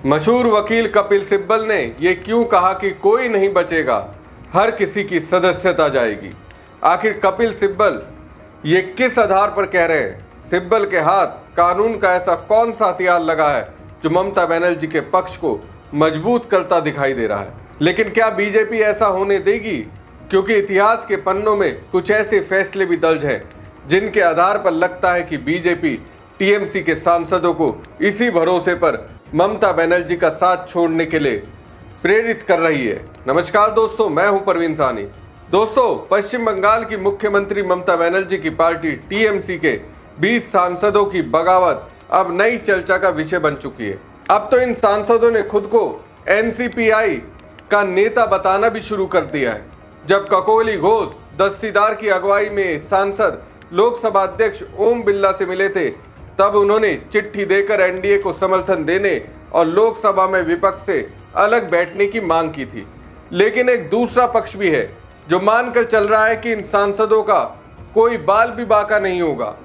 मशहूर वकील कपिल सिब्बल ने ये क्यों कहा कि कोई नहीं बचेगा, हर किसी की सदस्यता जाएगी। आखिर कपिल सिब्बल ये किस आधार पर कह रहे हैं? सिब्बल के हाथ कानून का ऐसा कौन सा हथियार लगा है जो ममता बनर्जी के पक्ष को मजबूत करता दिखाई दे रहा है? लेकिन क्या बीजेपी ऐसा होने देगी? क्योंकि इतिहास के पन्नों में कुछ ऐसे फैसले भी दर्ज हैं जिनके आधार पर लगता है कि बीजेपी टीएमसी के सांसदों को इसी भरोसे पर ममता बनर्जी का साथ छोड़ने के लिए प्रेरित कर रही है। नमस्कार दोस्तों, मैं हूं परवीन सानी। दोस्तों, पश्चिम बंगाल की मुख्यमंत्री ममता बनर्जी की पार्टी टीएमसी के 20 सांसदों की बगावत अब नई चर्चा का विषय बन चुकी है। अब तो इन सांसदों ने खुद को एनसीपीआई का नेता बताना भी शुरू कर दिया है। जब ककोली घोष दस्तीदार की अगुवाई में सांसद लोकसभा अध्यक्ष ओम बिरला से मिले थे, तब उन्होंने चिट्ठी देकर एनडीए को समर्थन देने और लोकसभा में विपक्ष से अलग बैठने की मांग की थी। लेकिन एक दूसरा पक्ष भी है जो मानकर चल रहा है कि इन सांसदों का कोई बाल भी बाका नहीं होगा,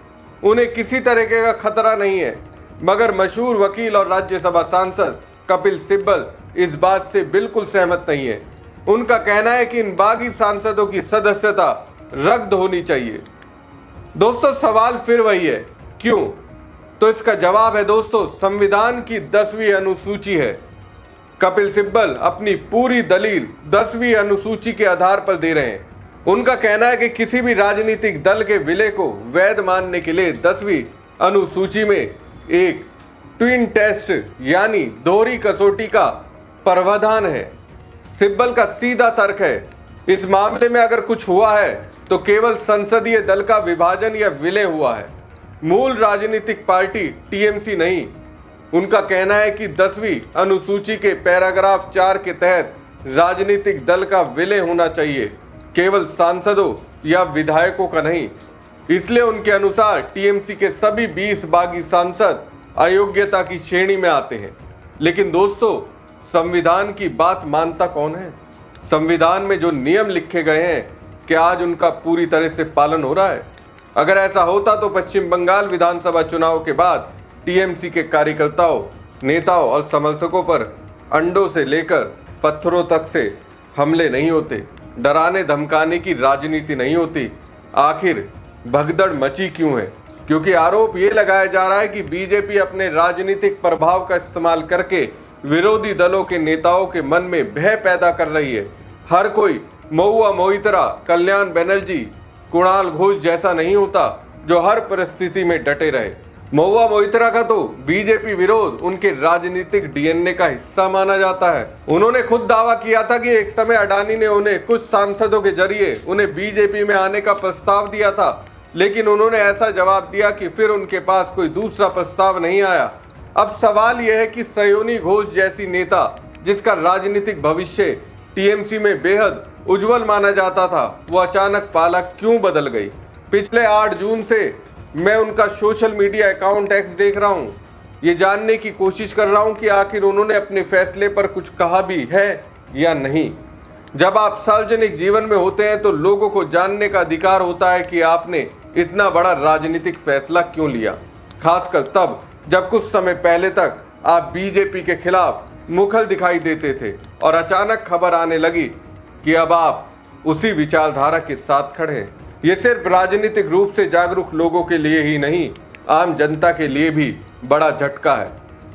उन्हें किसी तरीके का खतरा नहीं है। मगर मशहूर वकील और राज्यसभा सांसद कपिल सिब्बल इस बात से बिल्कुल सहमत नहीं है। उनका कहना है कि इन बागी सांसदों की सदस्यता रद्द होनी चाहिए। दोस्तों, सवाल फिर वही है, क्यों? तो इसका जवाब है दोस्तों, संविधान की 10वीं अनुसूची है। कपिल सिब्बल अपनी पूरी दलील 10वीं अनुसूची के आधार पर दे रहे हैं। उनका कहना है कि किसी भी राजनीतिक दल के विलय को वैध मानने के लिए 10वीं अनुसूची में एक ट्विन टेस्ट यानी दोहरी कसौटी का प्रावधान है। सिब्बल का सीधा तर्क है, इस मामले में अगर कुछ हुआ है तो केवल संसदीय दल का विभाजन या विलय हुआ है, मूल राजनीतिक पार्टी टीएमसी नहीं। उनका कहना है कि 10वीं अनुसूची के पैराग्राफ 4 के तहत राजनीतिक दल का विलय होना चाहिए, केवल सांसदों या विधायकों का नहीं। इसलिए उनके अनुसार टीएमसी के सभी 20 बागी सांसद अयोग्यता की श्रेणी में आते हैं। लेकिन दोस्तों, संविधान की बात मानता कौन है? संविधान में जो नियम लिखे गए हैं, क्या आज उनका पूरी तरह से पालन हो रहा है? अगर ऐसा होता तो पश्चिम बंगाल विधानसभा चुनाव के बाद टीएमसी के कार्यकर्ताओं, नेताओं और समर्थकों पर अंडों से लेकर पत्थरों तक से हमले नहीं होते, डराने धमकाने की राजनीति नहीं होती। आखिर भगदड़ मची क्यों है? क्योंकि आरोप ये लगाया जा रहा है कि बीजेपी अपने राजनीतिक प्रभाव का इस्तेमाल करके विरोधी दलों के नेताओं के मन में भय पैदा कर रही है। हर कोई महुआ मोइत्रा, कल्याण बनर्जी, कुणाल घोष जैसा नहीं होता जो हर परिस्थिति में डटे रहे। महुआ मोइत्रा का तो बीजेपी विरोध उनके राजनीतिक डीएनए का हिस्सा माना जाता है। उन्होंने खुद दावा किया था कि एक समय अडानी ने उन्हें कुछ सांसदों के जरिए उन्हें बीजेपी में आने का प्रस्ताव दिया था, लेकिन उन्होंने ऐसा जवाब दिया कि फिर उनके पास कोई दूसरा प्रस्ताव नहीं आया। अब सवाल यह है कि सयोनी घोष जैसी नेता, जिसका राजनीतिक भविष्य टीएमसी में बेहद उज्जवल माना जाता था, वो अचानक पाला क्यों बदल गई? पिछले 8 जून से मैं उनका सोशल मीडिया अकाउंट एक्स देख रहा हूँ, ये जानने की कोशिश कर रहा हूँ कि आखिर उन्होंने अपने फैसले पर कुछ कहा भी है या नहीं। जब आप सार्वजनिक जीवन में होते हैं तो लोगों को जानने का अधिकार होता है कि आपने इतना बड़ा राजनीतिक फैसला क्यों लिया, खासकर तब जब कुछ समय पहले तक आप बीजेपी के खिलाफ मुखर दिखाई देते थे और अचानक खबर आने लगी कि अब आप उसी विचारधारा के साथ खड़े हैं। ये सिर्फ राजनीतिक रूप से जागरूक लोगों के लिए ही नहीं, आम जनता के लिए भी बड़ा झटका है।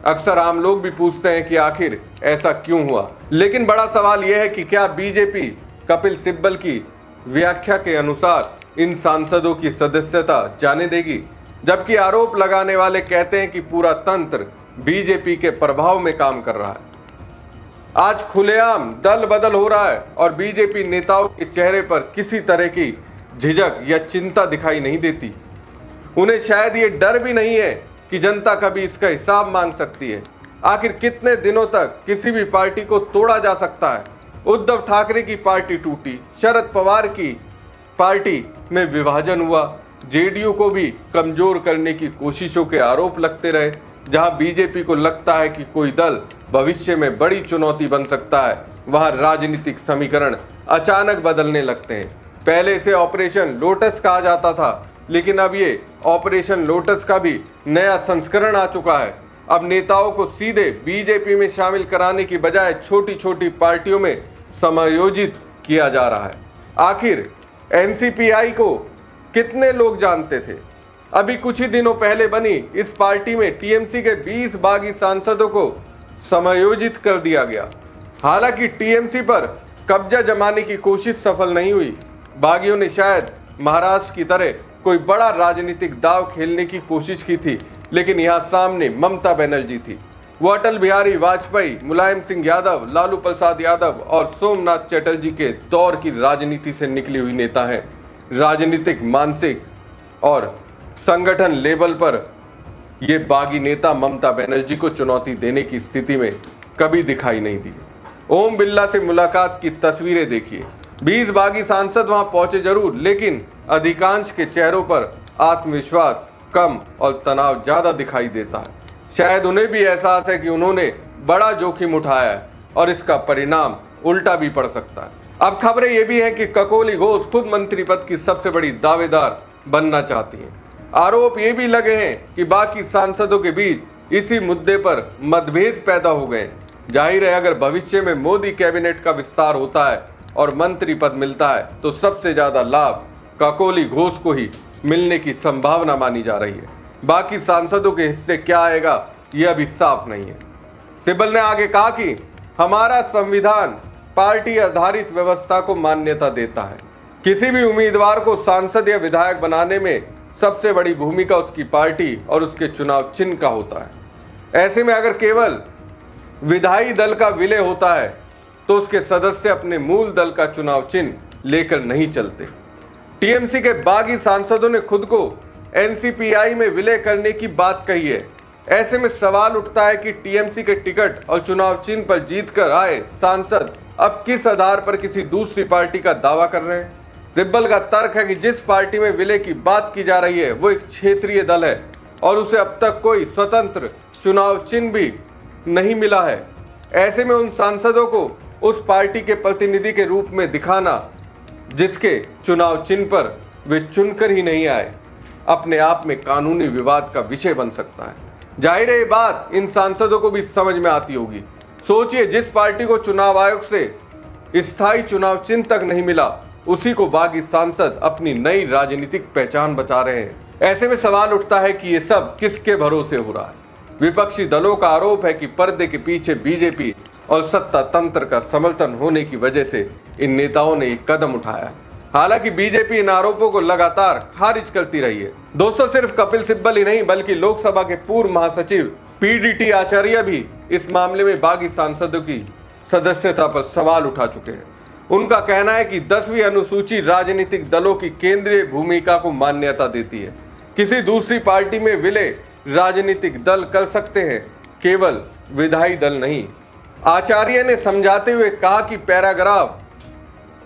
अक्सर आम लोग भी पूछते हैं कि आखिर ऐसा क्यों हुआ। लेकिन बड़ा सवाल यह है कि क्या बीजेपी कपिल सिब्बल की व्याख्या के अनुसार इन सांसदों की सदस्यता जाने देगी, जबकि आरोप लगाने वाले कहते हैं कि पूरा तंत्र बीजेपी के प्रभाव में काम कर रहा है। आज खुलेआम दल बदल हो रहा है और बीजेपी नेताओं के चेहरे पर किसी तरह की झिझक या चिंता दिखाई नहीं देती। उन्हें शायद ये डर भी नहीं है कि जनता कभी इसका हिसाब मांग सकती है। आखिर कितने दिनों तक किसी भी पार्टी को तोड़ा जा सकता है? उद्धव ठाकरे की पार्टी टूटी, शरद पवार की पार्टी में विभाजन हुआ, जेडीयू को भी कमजोर करने की कोशिशों के आरोप लगते रहे। जहां बीजेपी को लगता है कि कोई दल भविष्य में बड़ी चुनौती बन सकता है, वहां राजनीतिक समीकरण अचानक बदलने लगते हैं। पहले इसे ऑपरेशन लोटस कहा जाता था, लेकिन अब ये ऑपरेशन लोटस का भी नया संस्करण आ चुका है। अब नेताओं को सीधे बीजेपी में शामिल कराने की बजाय छोटी छोटी पार्टियों में समायोजित किया जा रहा है। आखिर एनसीपीआई को कितने लोग जानते थे? अभी कुछ ही दिनों पहले बनी इस पार्टी में टीएमसी के 20 बागी सांसदों को समायोजित कर दिया गया। हालांकि टीएमसी पर कब्जा जमाने की कोशिश सफल नहीं हुई। बागियों ने शायद महाराष्ट्र की तरह कोई बड़ा राजनीतिक दांव खेलने की कोशिश की थी, लेकिन यहाँ सामने ममता बनर्जी थी। वो अटल बिहारी वाजपेयी, मुलायम सिंह यादव, लालू प्रसाद यादव और सोमनाथ चटर्जी के दौर की राजनीति से निकली हुई नेता है। राजनीतिक, मानसिक और संगठन लेवल पर ये बागी नेता ममता बनर्जी को चुनौती देने की स्थिति में कभी दिखाई नहीं दी। ओम बिरला से मुलाकात की तस्वीरें देखिए। 20 बागी सांसद वहां पहुंचे जरूर, लेकिन अधिकांश के चेहरों पर आत्मविश्वास कम और तनाव ज्यादा दिखाई देता है। शायद उन्हें भी एहसास है कि उन्होंने बड़ा जोखिम उठाया है और इसका परिणाम उल्टा भी पड़ सकता है। अब खबरें ये भी हैं कि ककोली घोष खुद मंत्री पद की सबसे बड़ी दावेदार बनना चाहती हैं। आरोप ये भी लगे हैं कि बाकी सांसदों के बीच इसी मुद्दे पर मतभेद पैदा हो गए। जाहिर है, अगर भविष्य में मोदी कैबिनेट का विस्तार होता है और मंत्री पद मिलता है तो सबसे ज्यादा लाभ ककोली घोष को ही मिलने की संभावना मानी जा रही है। बाकी सांसदों के हिस्से क्या आएगा यह अभी साफ नहीं है। सिब्बल ने आगे कहा कि हमारा संविधान पार्टी आधारित व्यवस्था को मान्यता देता है। किसी भी उम्मीदवार को सांसद या विधायक बनाने में सबसे बड़ी भूमिका उसकी पार्टी और उसके चुनाव चिन्ह का होता है। ऐसे में अगर केवल विधायी दल का विलय होता है तो उसके सदस्य अपने मूल दल का चुनाव चिन्ह लेकर नहीं चलते। टीएमसी के बागी सांसदों ने खुद को एनसीपीआई में विलय करने की बात कही है। ऐसे में सवाल उठता है कि टीएमसी के टिकट और चुनाव चिन्ह पर जीतकर आए सांसद अब किस आधार पर किसी दूसरी पार्टी का दावा कर रहे हैं। सिब्बल का तर्क है कि जिस पार्टी में विलय की बात की जा रही है वो एक क्षेत्रीय दल है और उसे अब तक कोई स्वतंत्र चुनाव चिन्ह भी नहीं मिला है। ऐसे में उन सांसदों को उस पार्टी के प्रतिनिधि के रूप में दिखाना जिसके चुनाव चिन्ह पर वे चुनकर ही नहीं आए, अपने आप में कानूनी विवाद का विषय बन सकता है। जाहिर है ये बात इन सांसदों को भी समझ में आती होगी। सोचिए, जिस पार्टी को चुनाव आयोग से स्थायी चुनाव चिन्ह तक नहीं मिला उसी को बागी सांसद अपनी नई राजनीतिक पहचान बचा रहे हैं। ऐसे में सवाल उठता है कि ये सब किसके भरोसे हो रहा है। विपक्षी दलों का आरोप है कि पर्दे के पीछे बीजेपी और सत्ता तंत्र का समर्थन होने की वजह से इन नेताओं ने एक कदम उठाया। हालांकि बीजेपी इन आरोपों को लगातार खारिज करती रही है। दोस्तों, सिर्फ कपिल सिब्बल ही नहीं बल्कि लोकसभा के पूर्व महासचिव पीडीटी आचार्य भी इस मामले में बागी सांसदों की सदस्यता पर सवाल उठा चुके हैं। उनका कहना है कि 10वीं अनुसूची राजनीतिक दलों की केंद्रीय भूमिका को मान्यता देती है। किसी दूसरी पार्टी में विलय राजनीतिक दल कर सकते हैं, केवल विधायी दल नहीं। आचार्य ने समझाते हुए कहा कि पैराग्राफ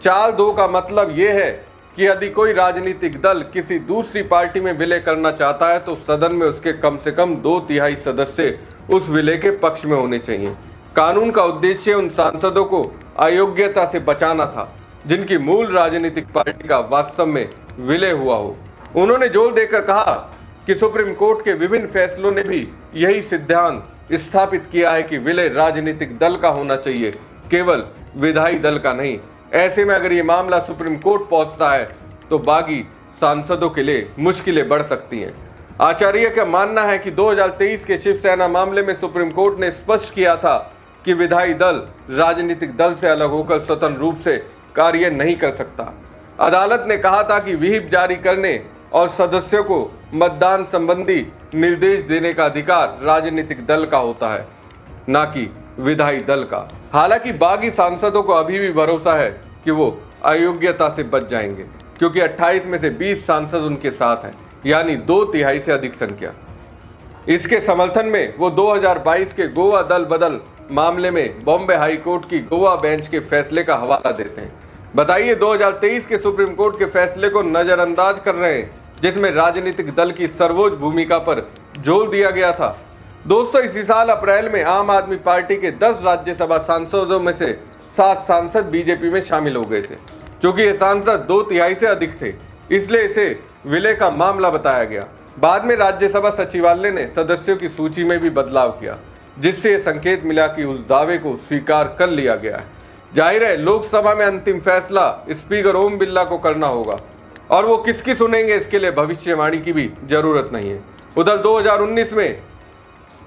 4(2) का मतलब यह है कि यदि कोई राजनीतिक दल किसी दूसरी पार्टी में विलय करना चाहता है तो सदन में उसके कम से कम 2/3 सदस्य उस विलय के पक्ष में होने चाहिए। कानून का उद्देश्य उन सांसदों को अयोग्यता से बचाना था जिनकी मूल राजनीतिक पार्टी का वास्तव में विलय हुआ हो। उन्होंने जोर देकर कहा कि सुप्रीम कोर्ट के विभिन्न फैसलों ने भी यही सिद्धांत स्थापित किया है कि विलय राजनीतिक दल का होना चाहिए, केवल विधायी दल का नहीं। ऐसे में अगर ये मामला सुप्रीम कोर्ट पहुंचता है तो बागी सांसदों के लिए मुश्किलें बढ़ सकती हैं। आचार्य का मानना है कि 2023 के शिवसेना मामले में सुप्रीम कोर्ट ने स्पष्ट किया था कि विधायी दल राजनीतिक दल से अलग होकर स्वतंत्र रूप से कार्य नहीं कर सकता। अदालत ने कहा था कि व्हिप जारी करने और सदस्यों को मतदान संबंधी निर्देश देने का अधिकार राजनीतिक दल का होता है, न कि विधायी दल का। हालांकि बागी सांसदों को अभी भी भरोसा है कि वो अयोग्यता से बच जाएंगे, क्योंकि 28 में से 20 सांसद उनके साथ हैं, यानी 2/3 से अधिक संख्या। इसके समर्थन में वो 2022 के गोवा दल बदल मामले में बॉम्बे हाई कोर्ट की गोवा बेंच के फैसले का हवाला देते हैं। बताइए, 2023 के सुप्रीम कोर्ट के फैसले को नजरअंदाज कर रहे हैं जिसमें राजनीतिक दल की सर्वोच्च भूमिका पर जोर दिया गया था। दोस्तों, इसी साल अप्रैल में आम आदमी पार्टी के 10 राज्यसभा सांसदों में से 7 सांसद बीजेपी में शामिल हो गए थे। चूंकि ये सांसद 2/3 से अधिक थे, इसलिए इसे विलय का मामला बताया गया। बाद में राज्यसभा सचिवालय ने सदस्यों की सूची में भी बदलाव किया, जिससे ये संकेत मिला कि उस दावे को स्वीकार कर लिया गया है। जाहिर है लोकसभा में अंतिम फैसला स्पीकर ओम बिरला को करना होगा और वो किसकी सुनेंगे इसके लिए भविष्यवाणी की भी जरूरत नहीं है। उधर 2019 में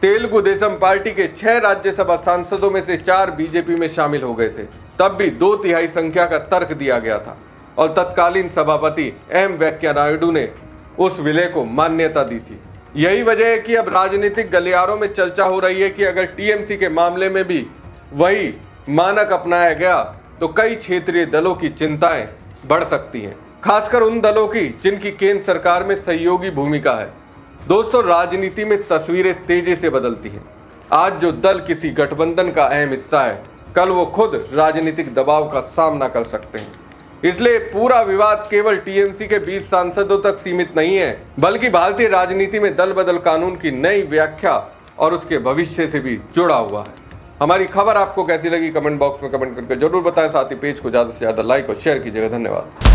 तेलुगु देशम पार्टी के 6 राज्यसभा सांसदों में से 4 बीजेपी में शामिल हो गए थे। तब भी 2/3 संख्या का तर्क दिया गया था और तत्कालीन सभापति एम वेंकैया नायडू ने उस विलय को मान्यता दी थी। यही वजह है कि अब राजनीतिक गलियारों में चर्चा हो रही है कि अगर टीएमसी के मामले में भी वही मानक अपनाया गया तो कई क्षेत्रीय दलों की चिंताएं बढ़ सकती हैं, खासकर उन दलों की जिनकी केंद्र सरकार में सहयोगी भूमिका है। दोस्तों, राजनीति में तस्वीरें तेजी से बदलती हैं। आज जो दल किसी गठबंधन का अहम हिस्सा है, कल वो खुद राजनीतिक दबाव का सामना कर सकते हैं। इसलिए पूरा विवाद केवल टीएमसी के 20 सांसदों तक सीमित नहीं है, बल्कि भारतीय राजनीति में दल बदल कानून की नई व्याख्या और उसके भविष्य से भी जुड़ा हुआ है। हमारी खबर आपको कैसी लगी कमेंट बॉक्स में कमेंट करके जरूर बताएं। साथ ही पेज को ज्यादा से ज्यादा लाइक और शेयर कीजिएगा। धन्यवाद।